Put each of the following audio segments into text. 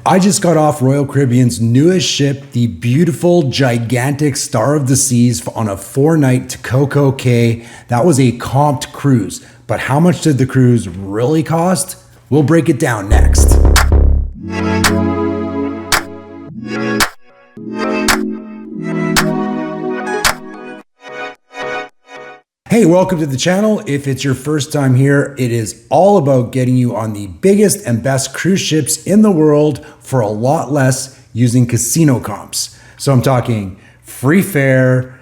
I just got off Royal Caribbean's newest ship, the beautiful, gigantic Star of the Seas, on a 4-night to Coco Cay. That was a comped cruise. But how much did the cruise really cost? We'll break it down next. Hey, welcome to the channel. If it's your first time here, it is all about getting you on the biggest and best cruise ships in the world for a lot less using casino comps. So I'm talking free fare,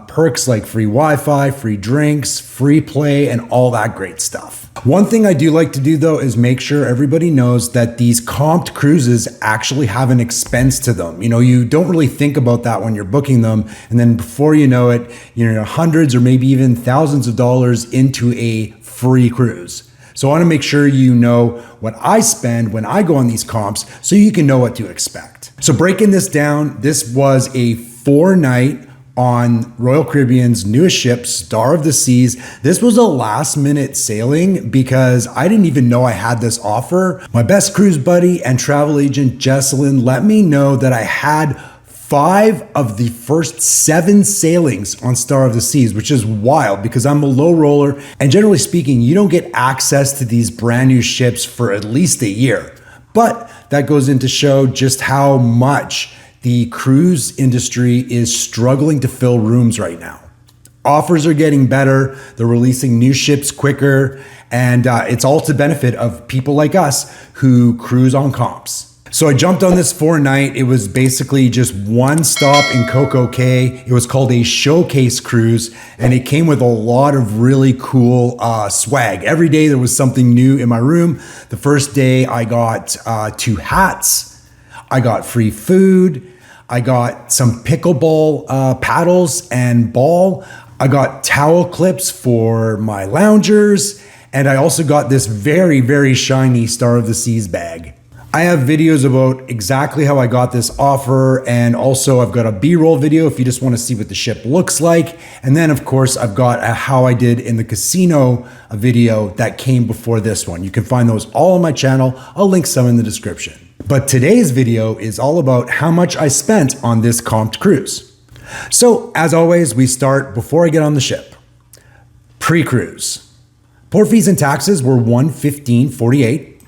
perks like free Wi-Fi, free drinks, free play, and all that great stuff. One thing I do like to do though is make sure everybody knows that these comped cruises actually have an expense to them. You know, you don't really think about that when you're booking them. And then before you know it, you're hundreds or maybe even thousands of dollars into a free cruise. So I want to make sure you know what I spend when I go on these comps so you can know what to expect. So breaking this down, this was a 4-night on Royal Caribbean's newest ship, Star of the Seas. This was a last minute sailing because I didn't even know I had this offer. My best cruise buddy and travel agent, Jesselyn, let me know that I had 5 of the first 7 sailings on Star of the Seas, which is wild because I'm a low roller. And generally speaking, you don't get access to these brand new ships for at least a year. But that goes into show just how much the cruise industry is struggling to fill rooms right now. Offers are getting better, they're releasing new ships quicker, and it's all to benefit of people like us who cruise on comps. So I jumped on this 4-night. It was basically just one stop in Coco Cay. It was called a showcase cruise, and it came with a lot of really cool swag. Every day there was something new in my room. The first day I got 2 hats. I got free food. I got some pickleball paddles and ball. I got towel clips for my loungers. And I also got this very, very shiny Star of the Seas bag. I have videos about exactly how I got this offer. And also I've got a B-roll video if you just want to see what the ship looks like. And then of course I've got a how I did in the casino video that came before this one. You can find those all on my channel. I'll link some in the description. But today's video is all about how much I spent on this comped cruise. So as always, we start before I get on the ship. Pre-cruise. Port fees and taxes were $115.48.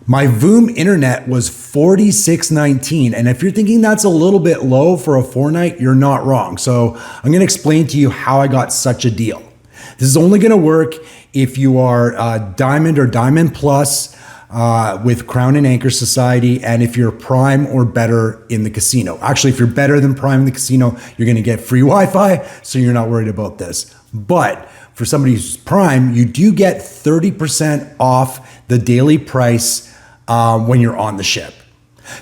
My Voom internet was $46.19. And if you're thinking that's a little bit low for a 4-night, you're not wrong. So I'm gonna explain to you how I got such a deal. This is only gonna work if you are Diamond or Diamond Plus, with Crown and Anchor Society, and if you're Prime or better in the casino. Actually, if you're better than Prime in the casino, you're gonna get free Wi-Fi, so you're not worried about this. But for somebody who's Prime, you do get 30% off the daily price when you're on the ship.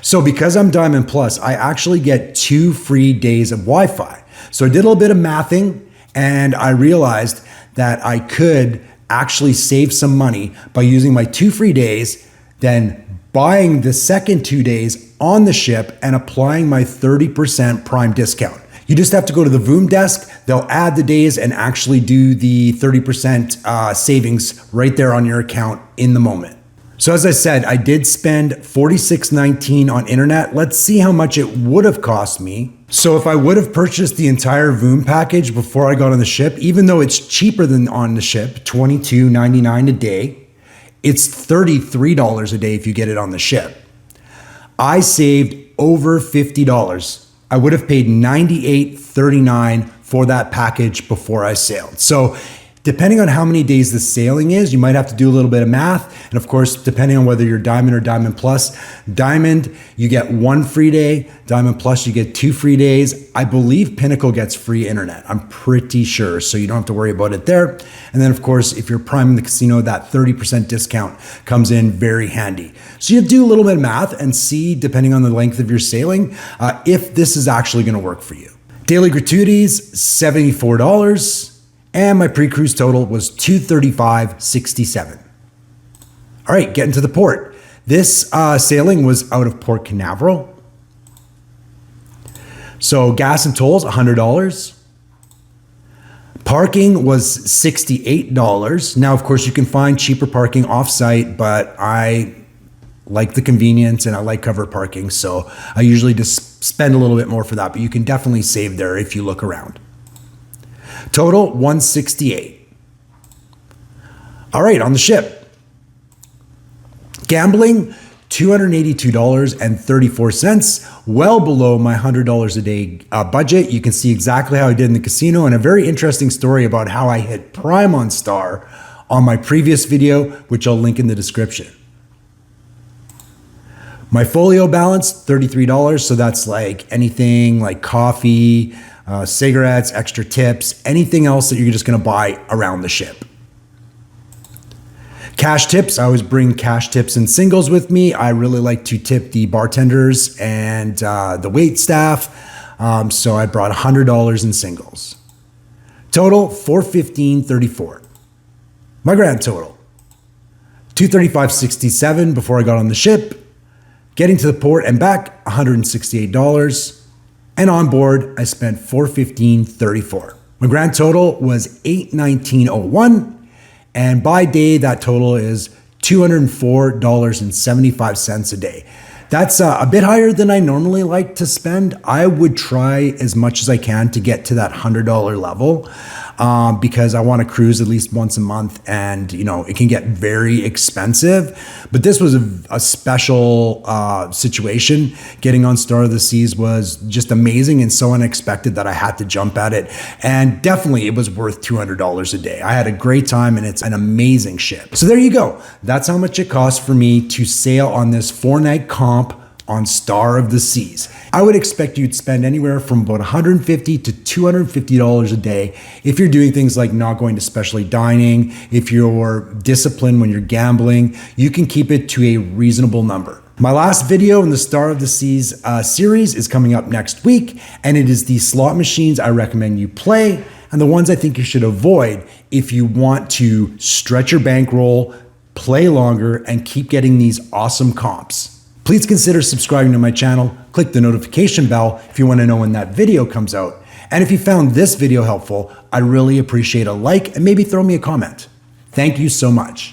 So because I'm Diamond Plus, I actually get 2 free days of Wi-Fi. So I did a little bit of mathing, and I realized that I could actually save some money by using my 2 free days, then buying the second 2 days on the ship and applying my 30% Prime discount. You just have to go to the Voom desk, they'll add the days and actually do the 30% savings right there on your account in the moment. So as I said, I did spend $46.19 on internet. Let's see how much it would have cost me. So if I would have purchased the entire Voom package before I got on the ship, even though it's cheaper than on the ship, $22.99 a day, it's $33 a day if you get it on the ship. I saved over $50. I would have paid $98.39 for that package before I sailed. So depending on how many days the sailing is, you might have to do a little bit of math. And of course, depending on whether you're Diamond or Diamond Plus. Diamond, you get 1 free day. Diamond Plus, you get 2 free days. I believe Pinnacle gets free internet. I'm pretty sure, so you don't have to worry about it there. And then of course, if you're Prime in the casino, that 30% discount comes in very handy. So you do a little bit of math and see, depending on the length of your sailing, if this is actually gonna work for you. Daily gratuities, $74. And my pre-cruise total was $235.67. All right, getting to the port. This sailing was out of Port Canaveral. So gas and tolls, $100. Parking was $68. Now, of course, you can find cheaper parking off-site, but I like the convenience and I like covered parking. So I usually just spend a little bit more for that, but you can definitely save there if you look around. Total 168. All right, on the ship. Gambling, $282.34, well below my $100 a day budget. You can see exactly how I did in the casino, and a very interesting story about how I hit prime on Star on my previous video, which I'll link in the description. My folio balance, $33. So that's like anything like coffee, cigarettes, extra tips, anything else that you're just gonna buy around the ship. Cash tips, I always bring cash tips and singles with me. I really like to tip the bartenders and the wait staff. So I brought $100 in singles. Total, $415.34. My grand total, $235.67 before I got on the ship. Getting to the port and back, $168. And on board, I spent $415.34. My grand total was $819.01. And by day, that total is $204.75 a day. That's a bit higher than I normally like to spend. I would try as much as I can to get to that $100 level because I want to cruise at least once a month, and it can get very expensive. But this was a special situation. Getting on Star of the Seas was just amazing and so unexpected that I had to jump at it. And definitely it was worth $200 a day. I had a great time and it's an amazing ship. So there you go. That's how much it cost for me to sail on this 4-night comp on Star of the Seas. I would expect you'd spend anywhere from about $150 to $250 a day if you're doing things like not going to specialty dining. If you're disciplined when you're gambling, you can keep it to a reasonable number. My last video in the Star of the Seas series is coming up next week, and it is the slot machines I recommend you play and the ones I think you should avoid if you want to stretch your bankroll, play longer, and keep getting these awesome comps. Please consider subscribing to my channel. Click the notification bell if you want to know when that video comes out. And if you found this video helpful, I'd really appreciate a like and maybe throw me a comment. Thank you so much.